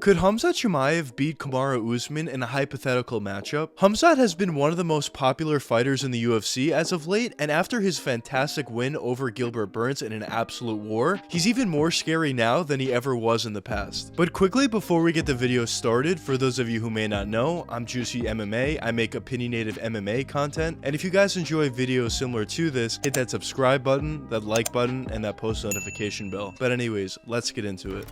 Could Khamzat Chimaev beat Kamaru Usman in a hypothetical matchup? Khamzat has been one of the most popular fighters in the UFC as of late, and after his fantastic win over Gilbert Burns in an absolute war, he's even more scary now than he ever was in the past. But quickly before we get the video started, for those of you who may not know, I'm Juicy MMA, I make opinionated MMA content, and if you guys enjoy videos similar to this, hit that subscribe button, that like button, and that post notification bell. But anyways, let's get into it.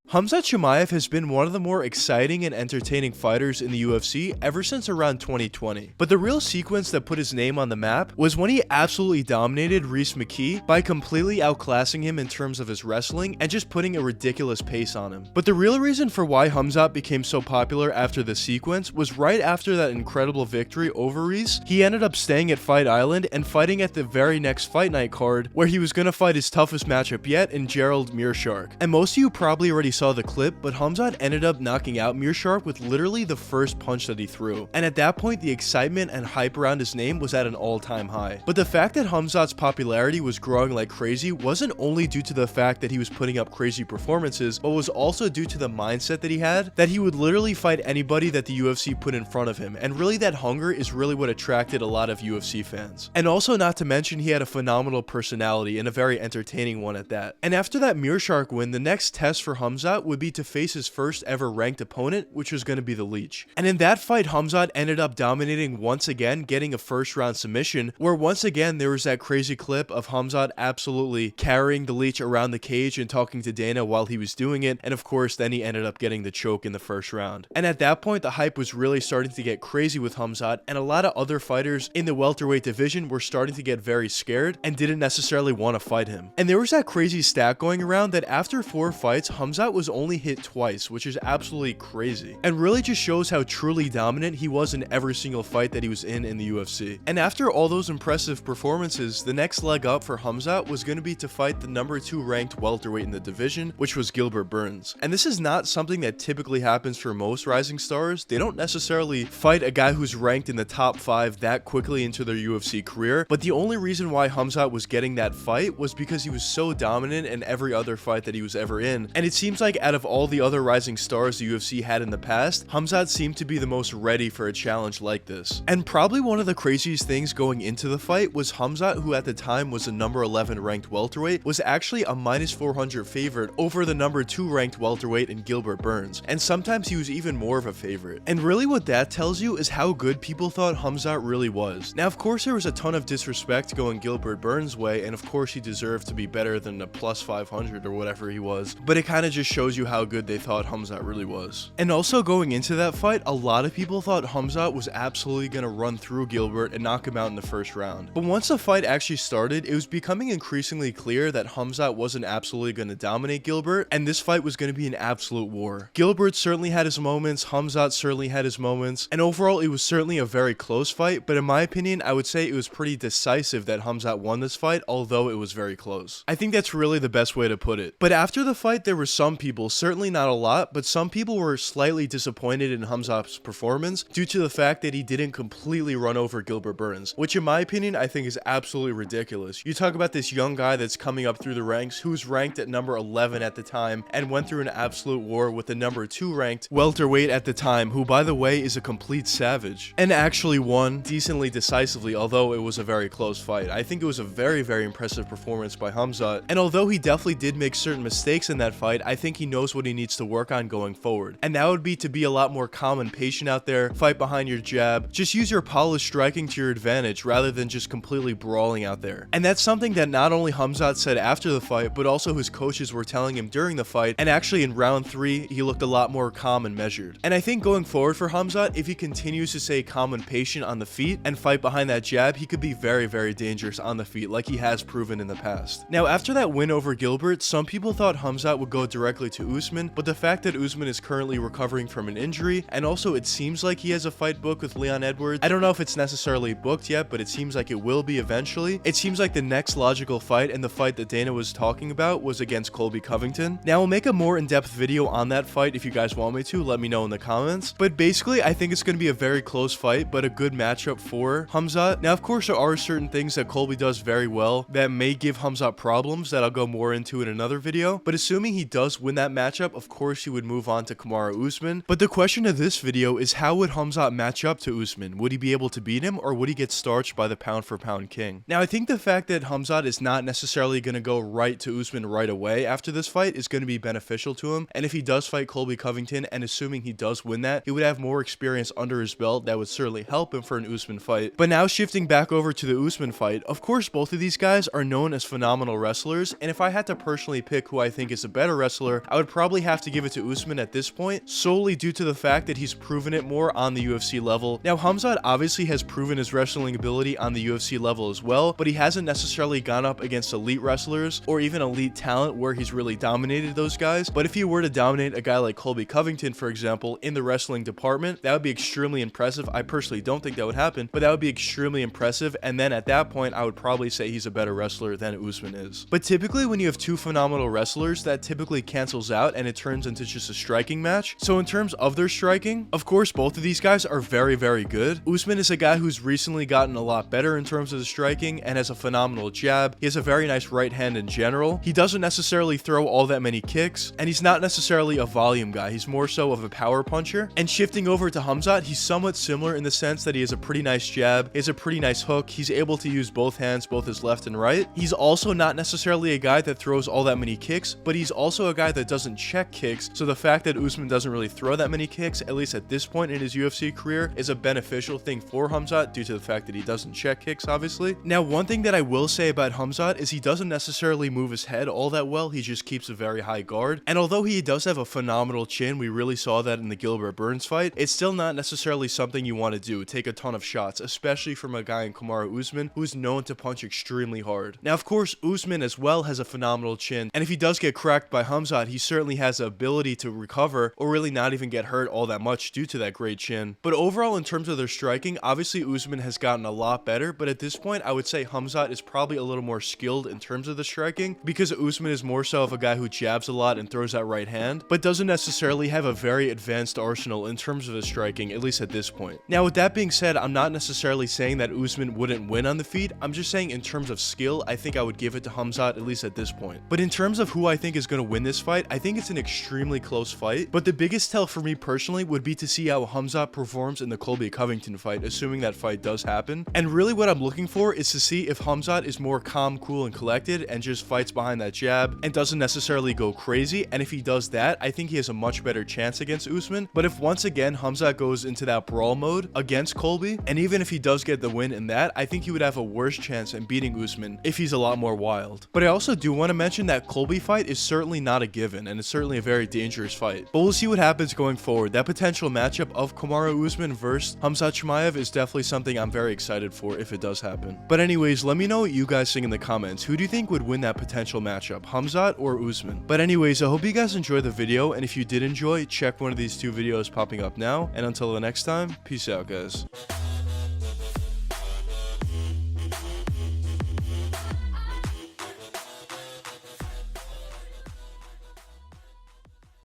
Khamzat Chimaev has been one of the more exciting and entertaining fighters in the UFC ever since around 2020. But the real sequence that put his name on the map was when he absolutely dominated LAKEY by completely outclassing him in terms of his wrestling and just putting a ridiculous pace on him. But the real reason for why Khamzat became so popular after the sequence was right after that incredible victory over Reese, he ended up staying at Fight Island and fighting at the very next Fight Night card where he was going to fight his toughest matchup yet in Gerald Meerschaert. And most of you probably already saw the clip, but Khamzat ended up knocking out Meerschaert with literally the first punch that he threw. And at that point, the excitement and hype around his name was at an all-time high. But the fact that Khamzat's popularity was growing like crazy wasn't only due to the fact that he was putting up crazy performances, but was also due to the mindset that he had, that he would literally fight anybody that the UFC put in front of him. And really, that hunger is really what attracted a lot of UFC fans. And also, not to mention, he had a phenomenal personality and a very entertaining one at that. And after that Meerschaert win, the next test for Khamzat would be to face his first ever ranked opponent, which was going to be the Leech. And in that fight, Khamzat ended up dominating once again, getting a first round submission, where once again there was that crazy clip of Khamzat absolutely carrying the Leech around the cage and talking to Dana while he was doing it, and of course then he ended up getting the choke in the first round. And at that point, the hype was really starting to get crazy with Khamzat, and a lot of other fighters in the welterweight division were starting to get very scared and didn't necessarily want to fight him. And there was that crazy stat going around that after 4 fights, Khamzat was only hit twice, which is absolutely crazy, and really just shows how truly dominant he was in every single fight that he was in the UFC. And after all those impressive performances, the next leg up for Khamzat was going to be to fight the number 2 ranked welterweight in the division, which was Gilbert Burns. And this is not something that typically happens for most rising stars. They don't necessarily fight a guy who's ranked in the top 5 that quickly into their UFC career, but the only reason why Khamzat was getting that fight was because he was so dominant in every other fight that he was ever in. And it seems like out of all the other rising stars the UFC had in the past, Khamzat seemed to be the most ready for a challenge like this. And probably one of the craziest things going into the fight was Khamzat, who at the time was a number 11 ranked welterweight, was actually a -400 favorite over the number 2 ranked welterweight in Gilbert Burns, and sometimes he was even more of a favorite. And really what that tells you is how good people thought Khamzat really was. Now of course there was a ton of disrespect going Gilbert Burns' way, and of course he deserved to be better than a +500 or whatever he was, but it kind of just shows you how good they thought Khamzat really was. And also going into that fight, a lot of people thought Khamzat was absolutely going to run through Gilbert and knock him out in the first round. But once the fight actually started, it was becoming increasingly clear that Khamzat wasn't absolutely going to dominate Gilbert, and this fight was going to be an absolute war. Gilbert certainly had his moments, Khamzat certainly had his moments, and overall it was certainly a very close fight, but in my opinion, I would say it was pretty decisive that Khamzat won this fight, although it was very close. I think that's really the best way to put it. But after the fight, there were some people, certainly not a lot, but some people were slightly disappointed in Khamzat's performance due to the fact that he didn't completely run over Gilbert Burns, which in my opinion I think is absolutely ridiculous. You talk about this young guy that's coming up through the ranks who's ranked at number 11 at the time and went through an absolute war with the number 2 ranked welterweight at the time, who by the way is a complete savage, and actually won decently decisively, although it was a very close fight. I think it was a very impressive performance by Khamzat, and although he definitely did make certain mistakes in that fight, I think he knows what he needs to work on going forward, and that would be to be a lot more calm and patient out there, fight behind your jab, just use your polished striking to your advantage rather than just completely brawling out there. And that's something that not only Khamzat said after the fight, but also his coaches were telling him during the fight, and actually in round 3 he looked a lot more calm and measured. And I think going forward for Khamzat, if he continues to stay calm and patient on the feet and fight behind that jab, he could be very dangerous on the feet like he has proven in the past. Now after that win over Gilbert, some people thought Khamzat would go directly directly to Usman, but the fact that Usman is currently recovering from an injury, and also it seems like he has a fight booked with Leon Edwards. I don't know if it's necessarily booked yet, but it seems like it will be eventually. It seems like the next logical fight, and the fight that Dana was talking about, was against Colby Covington. Now, I'll make a more in-depth video on that fight if you guys want me to. Let me know in the comments. But basically, I think it's going to be a very close fight, but a good matchup for Khamzat. Now, of course, there are certain things that Colby does very well that may give Khamzat problems that I'll go more into in another video. But assuming he does win that matchup, of course, he would move on to Kamaru Usman. But the question of this video is, how would Khamzat match up to Usman? Would he be able to beat him, or would he get starched by the pound-for-pound king? Now, I think the fact that Khamzat is not necessarily going to go right to Usman right away after this fight is going to be beneficial to him. And if he does fight Colby Covington, and assuming he does win that, he would have more experience under his belt that would certainly help him for an Usman fight. But now shifting back over to the Usman fight, of course, both of these guys are known as phenomenal wrestlers, and if I had to personally pick who I think is a better wrestler, I would probably have to give it to Usman at this point, solely due to the fact that he's proven it more on the UFC level. Now, Khamzat obviously has proven his wrestling ability on the UFC level as well, but he hasn't necessarily gone up against elite wrestlers or even elite talent where he's really dominated those guys. But if he were to dominate a guy like Colby Covington, for example, in the wrestling department, that would be extremely impressive. I personally don't think that would happen, but that would be extremely impressive, and then at that point, I would probably say he's a better wrestler than Usman is. But typically, when you have two phenomenal wrestlers, that typically cancels out and it turns into just a striking match. So in terms of their striking, of course, both of these guys are very, very good. Usman is a guy who's recently gotten a lot better in terms of the striking and has a phenomenal jab. He has a very nice right hand in general. He doesn't necessarily throw all that many kicks, and he's not necessarily a volume guy. He's more so of a power puncher. And shifting over to Khamzat, he's somewhat similar in the sense that he has a pretty nice jab, he has a pretty nice hook, he's able to use both hands, both his left and right. He's also not necessarily a guy that throws all that many kicks, but he's also a guy that doesn't check kicks, so the fact that Usman doesn't really throw that many kicks, at least at this point in his UFC career, is a beneficial thing for Khamzat due to the fact that he doesn't check kicks, obviously. Now, one thing that I will say about Khamzat is he doesn't necessarily move his head all that well, he just keeps a very high guard, and although he does have a phenomenal chin, we really saw that in the Gilbert Burns fight, it's still not necessarily something you want to do, take a ton of shots, especially from a guy in Kamaru Usman who's known to punch extremely hard. Now, of course, Usman as well has a phenomenal chin, and if he does get cracked by Khamzat, he certainly has the ability to recover or really not even get hurt all that much due to that great chin. But overall, in terms of their striking, obviously Usman has gotten a lot better, but at this point, I would say Khamzat is probably a little more skilled in terms of the striking, because Usman is more so of a guy who jabs a lot and throws that right hand, but doesn't necessarily have a very advanced arsenal in terms of his striking, at least at this point. Now, with that being said, I'm not necessarily saying that Usman wouldn't win on the feet. I'm just saying in terms of skill, I think I would give it to Khamzat, at least at this point. But in terms of who I think is going to win this fight, I think it's an extremely close fight, but the biggest tell for me personally would be to see how Khamzat performs in the Colby Covington fight, assuming that fight does happen. And really what I'm looking for is to see if Khamzat is more calm, cool, and collected and just fights behind that jab and doesn't necessarily go crazy. And if he does that, I think he has a much better chance against Usman. But if once again Khamzat goes into that brawl mode against Colby, and even if he does get the win in that, I think he would have a worse chance in beating Usman if he's a lot more wild. But I also do want to mention that Colby fight is certainly not a given, and it's certainly a very dangerous fight. But we'll see what happens going forward. That potential matchup of Kamaru Usman versus Khamzat Chimaev is definitely something I'm very excited for if it does happen. But anyways, let me know what you guys think in the comments. Who do you think would win that potential matchup, Khamzat or Usman? But anyways, I hope you guys enjoyed the video, and if you did enjoy, check one of these two videos popping up now. And until the next time, peace out, guys.